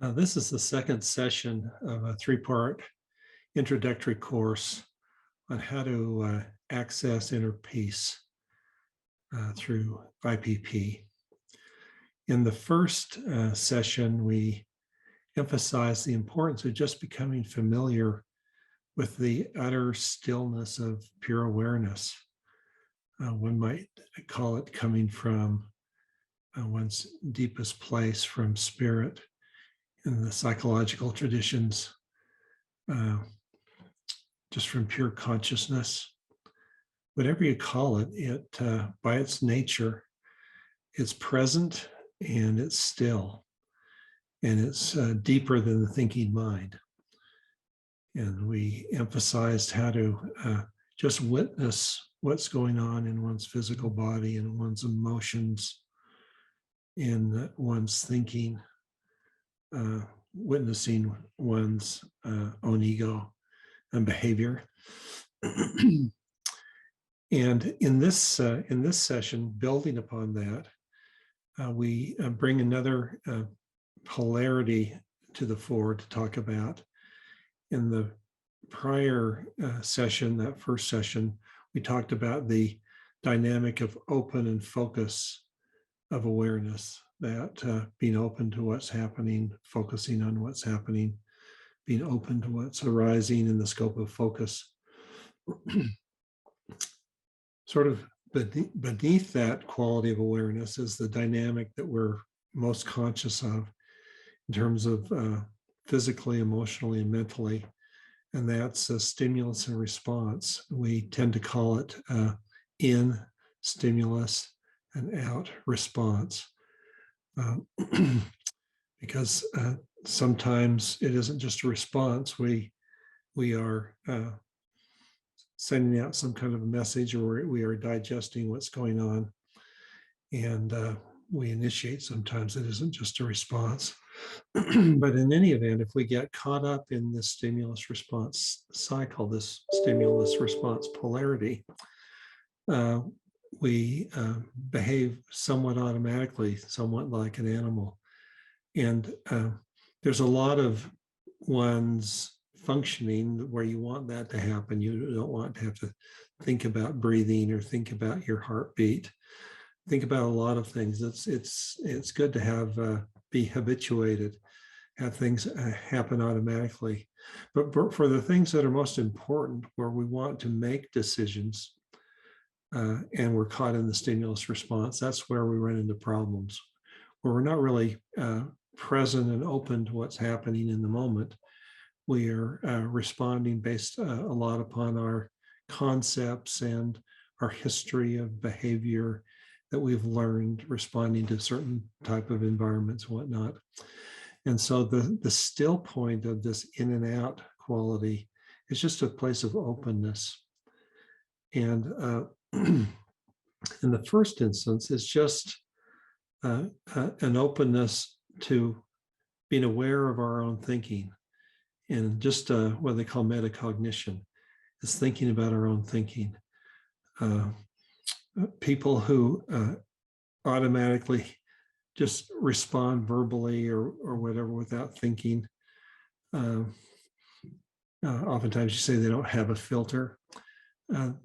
This is the second session of a three-part introductory course on how to access inner peace through IPP. In the first session, we emphasized the importance of just becoming familiar with the utter stillness of pure awareness. One might call it coming from one's deepest place, from spirit. In the psychological traditions, just from pure consciousness. Whatever you call it, by its nature, it's present and it's still, and it's deeper than the thinking mind. And we emphasized how to just witness what's going on in one's physical body and one's emotions, in one's thinking, witnessing one's own ego and behavior. And in this session, building upon that, we bring another polarity to the fore to talk about. In the prior session, that first session, we talked about the dynamic of open and focus of awareness, that being open to what's happening, focusing on what's happening, being open to what's arising in the scope of focus. Sort of beneath that quality of awareness is the dynamic that we're most conscious of in terms of physically, emotionally, and mentally, and that's a stimulus and response. We tend to call it in stimulus and out response. Because sometimes it isn't just a response. We are sending out some kind of a message, or we are digesting what's going on, and we initiate. Sometimes it isn't just a response. But in any event, if we get caught up in this stimulus response cycle, this stimulus response polarity, we behave somewhat automatically, somewhat like an animal. And there's a lot of one's functioning where you want that to happen. You don't want to have to think about breathing or think about your heartbeat. Think about a lot of things. It's good to have be habituated, have things happen automatically. But for the things that are most important, where we want to make decisions, and we're caught in the stimulus response, that's where we run into problems, where we're not really present and open to what's happening in the moment. We are responding based a lot upon our concepts and our history of behavior that we've learned responding to certain type of environments and whatnot. And so the still point of this in and out quality is just a place of openness. And in the first instance, it's just an openness to being aware of our own thinking, and just what they call metacognition is thinking about our own thinking. People who automatically just respond verbally or whatever without thinking, oftentimes you say they don't have a filter.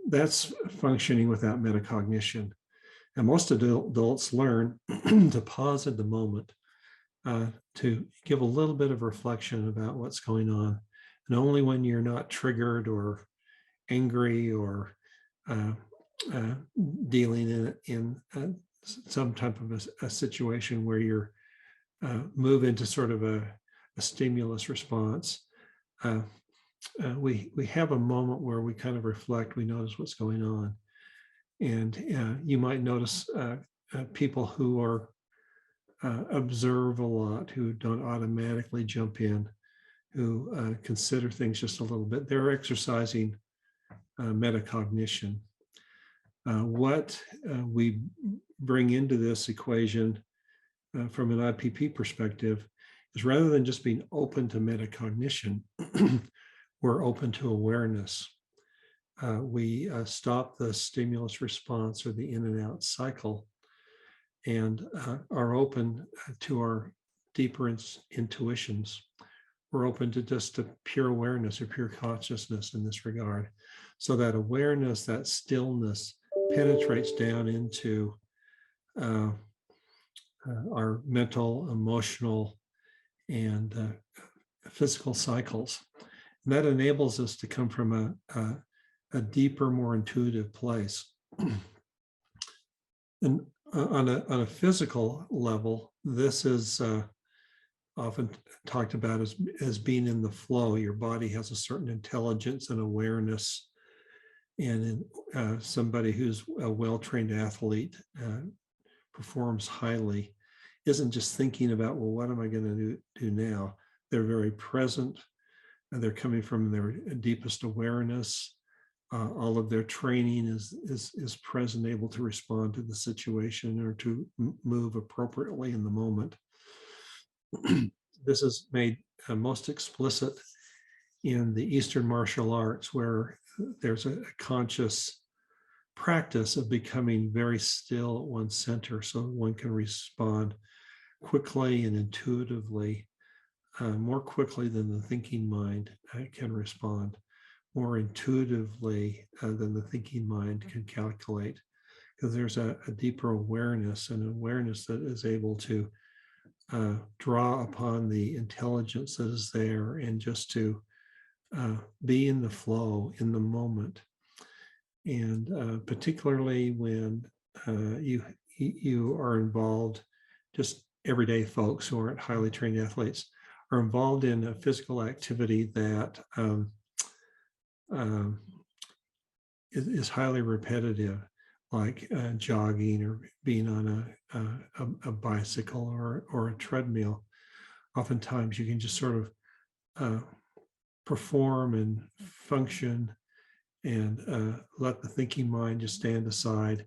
That's functioning without metacognition. And most adults learn to pause at the moment, to give a little bit of reflection about what's going on. And only when you're not triggered or angry or dealing in some type of a situation where you're move into sort of a stimulus response, we have a moment where we kind of reflect, we notice what's going on. And you might notice people who are observe a lot, who don't automatically jump in, who consider things just a little bit. They're exercising metacognition. What we bring into this equation from an IPP perspective is, rather than just being open to metacognition, we're open to awareness. We stop the stimulus response or the in and out cycle, and are open to our deeper intuitions. We're open to just a pure awareness or pure consciousness in this regard. So that awareness, that stillness penetrates down into uh, our mental, emotional, and physical cycles. And that enables us to come from a deeper, more intuitive place. And on a physical level, this is often talked about as being in the flow. Your body has a certain intelligence and awareness. And somebody who's a well-trained athlete performs highly, isn't just thinking about, well, what am I going to do now? They're very present, and they're coming from their deepest awareness. All of their training is present, able to respond to the situation or to move appropriately in the moment. This is made most explicit in the Eastern martial arts, where there's a conscious practice of becoming very still at one center so one can respond quickly and intuitively, more quickly than the thinking mind can respond, more intuitively than the thinking mind can calculate, because there's a deeper awareness, an awareness that is able to draw upon the intelligence that is there and just to be in the flow, in the moment. And particularly when you are involved, just everyday folks who aren't highly trained athletes are involved in a physical activity that is highly repetitive, like jogging or being on a bicycle or a treadmill. Oftentimes you can just sort of perform and function and let the thinking mind just stand aside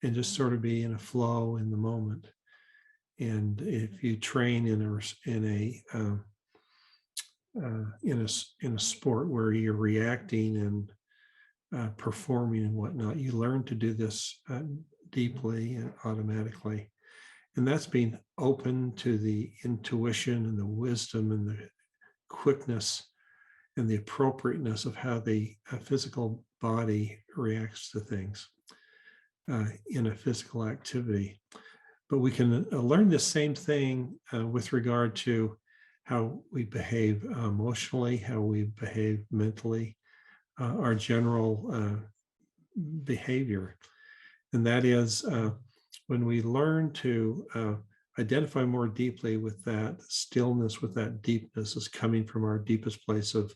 and just sort of be in a flow in the moment. And if you train in a sport where you're reacting and performing and whatnot, you learn to do this deeply and automatically. And that's being open to the intuition and the wisdom and the quickness and the appropriateness of how the physical body reacts to things in a physical activity. But we can learn the same thing with regard to how we behave emotionally, how we behave mentally, our general behavior. And that is when we learn to identify more deeply with that stillness, with that deepness is coming from our deepest place of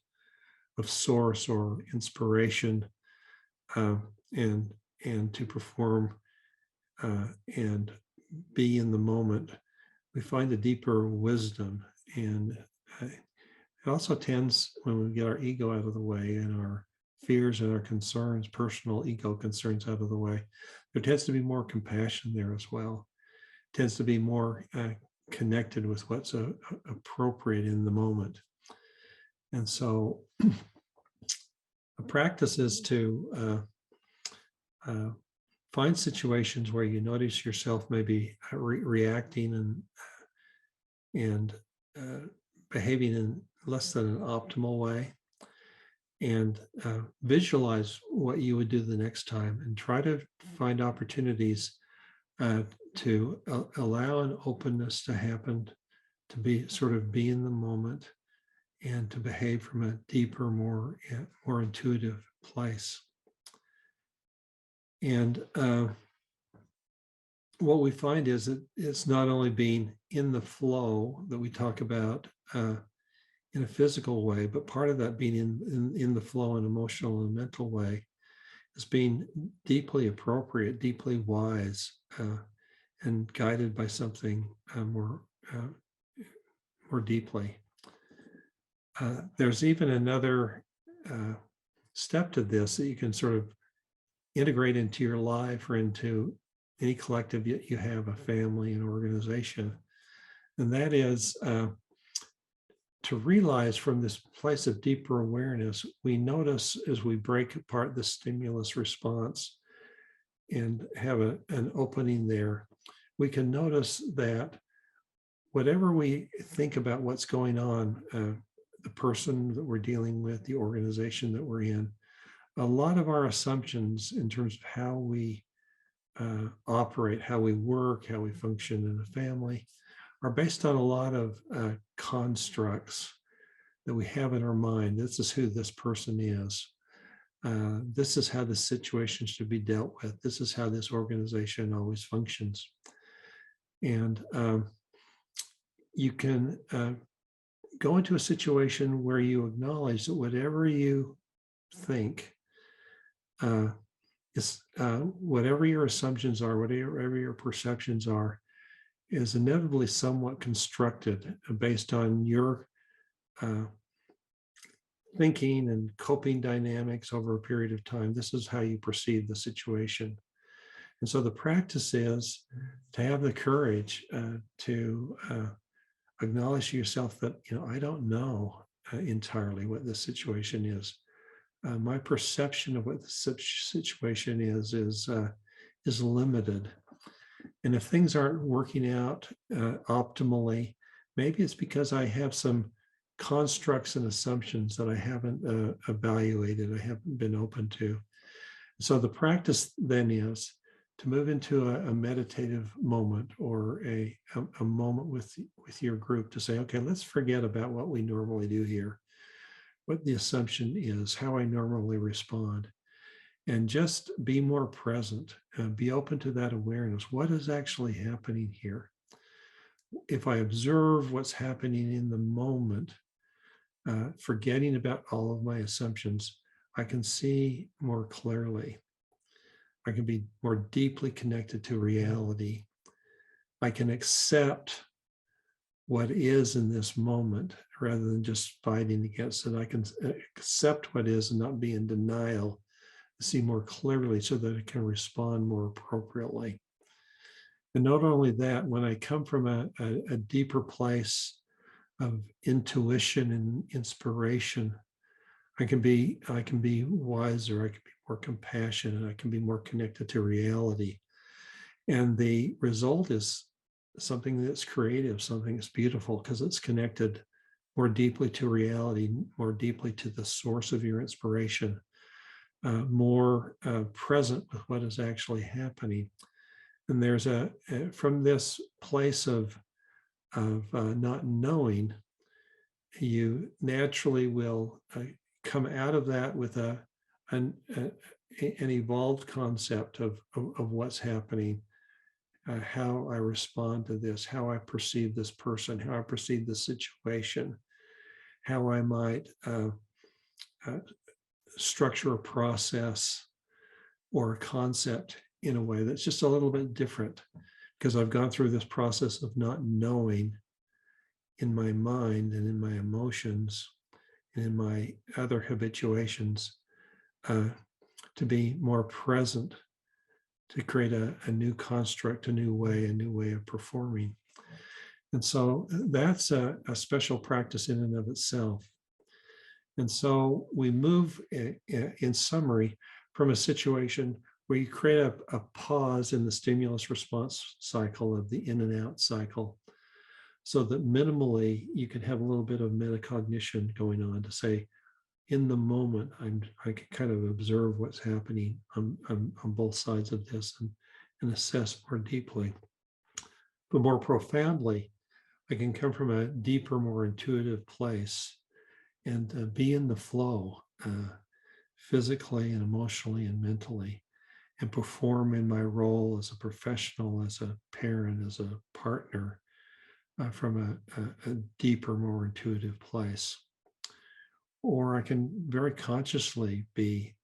source or inspiration, and to perform and be in the moment, we find a deeper wisdom. And it also tends, when we get our ego out of the way and our fears and our concerns, personal ego concerns out of the way, there tends to be more compassion there as well. It tends to be more connected with what's appropriate in the moment. And so the practice is to find situations where you notice yourself maybe reacting and behaving in less than an optimal way, and visualize what you would do the next time, and try to find opportunities to allow an openness to happen, to be in the moment, and to behave from a deeper, more intuitive place. And what we find is that it's not only being in the flow that we talk about in a physical way, but part of that being in the flow in an emotional and mental way is being deeply appropriate, deeply wise, and guided by something more deeply. There's even another step to this that you can sort of integrate into your life or into any collective you have, a family, an organization. And that is to realize from this place of deeper awareness, we notice as we break apart the stimulus response and have an opening there, we can notice that whatever we think about what's going on, the person that we're dealing with, the organization that we're in, a lot of our assumptions in terms of how we operate, how we work, how we function in a family, are based on a lot of constructs that we have in our mind. This is who this person is. This is how the situation should be dealt with. This is how this organization always functions. And you can go into a situation where you acknowledge that whatever you think is, whatever your assumptions are, whatever your perceptions are, is inevitably somewhat constructed based on your thinking and coping dynamics over a period of time. This is how you perceive the situation. And so the practice is to have the courage to acknowledge to yourself that, I don't know entirely what this situation is. My perception of what the situation is limited. And if things aren't working out optimally, maybe it's because I have some constructs and assumptions that I haven't evaluated, I haven't been open to. So the practice then is to move into a meditative moment or a moment with your group to say, okay, let's forget about what we normally do here, what the assumption is, how I normally respond, and just be more present and be open to that awareness. What is actually happening here? If I observe what's happening in the moment, forgetting about all of my assumptions, I can see more clearly. I can be more deeply connected to reality. I can accept what is in this moment rather than just fighting against it. I can accept what is and not be in denial, see more clearly so that I can respond more appropriately. And not only that, when I come from a deeper place of intuition and inspiration, I can be wiser, I can be more compassionate, I can be more connected to reality. And the result is something that's creative, something that's beautiful, because it's connected more deeply to reality, more deeply to the source of your inspiration, more present with what is actually happening. And there's from this place of not knowing, you naturally will come out of that with an evolved concept of what's happening, how I respond to this, how I perceive this person, how I perceive the situation, how I might structure a process or a concept in a way that's just a little bit different, because I've gone through this process of not knowing in my mind and in my emotions and in my other habituations, to be more present, to create a new construct, a new way of performing. And so that's a special practice in and of itself. And so we move, in summary, from a situation where you create a pause in the stimulus response cycle of the in and out cycle, so that minimally you can have a little bit of metacognition going on to say, in the moment, I can kind of observe what's happening on both sides of this and assess more deeply. But more profoundly, I can come from a deeper, more intuitive place and be in the flow, physically and emotionally and mentally, and perform in my role as a professional, as a parent, as a partner, from a deeper, more intuitive place. Or I can very consciously be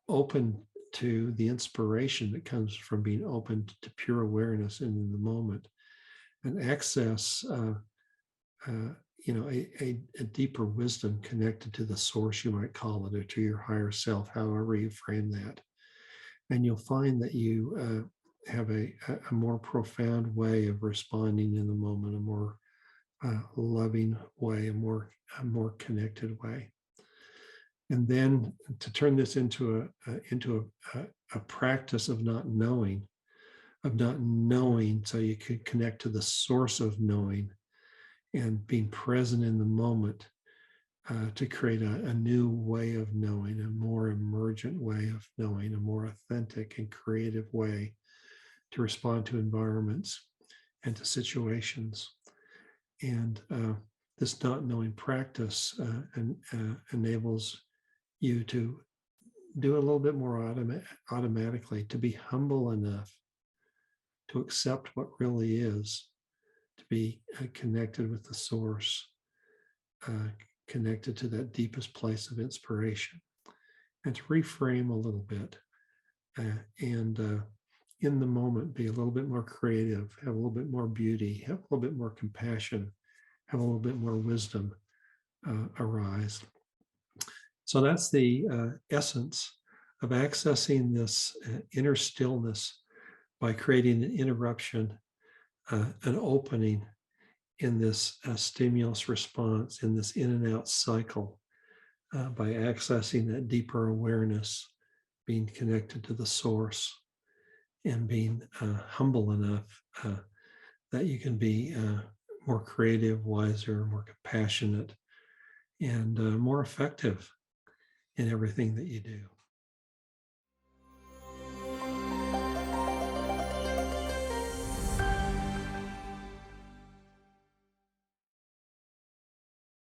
open to the inspiration that comes from being open to pure awareness in the moment, and access a deeper wisdom connected to the source, you might call it, or to your higher self, however you frame that. And you'll find that you have a more profound way of responding in the moment, a more loving way, a more connected way. And then to turn this into a practice of not knowing, of not knowing, so you could connect to the source of knowing and being present in the moment to create a new way of knowing, a more emergent way of knowing, a more authentic and creative way to respond to environments and to situations. And this not knowing practice enables you to do a little bit more automatically, to be humble enough to accept what really is, to be connected with the source, connected to that deepest place of inspiration, and to reframe a little bit and in the moment be a little bit more creative, have a little bit more beauty, have a little bit more compassion, have a little bit more wisdom arise. So that's the essence of accessing this inner stillness by creating an interruption, an opening in this stimulus response, in this in and out cycle, by accessing that deeper awareness, being connected to the source, and being humble enough that you can be more creative, wiser, more compassionate, and more effective in everything that you do.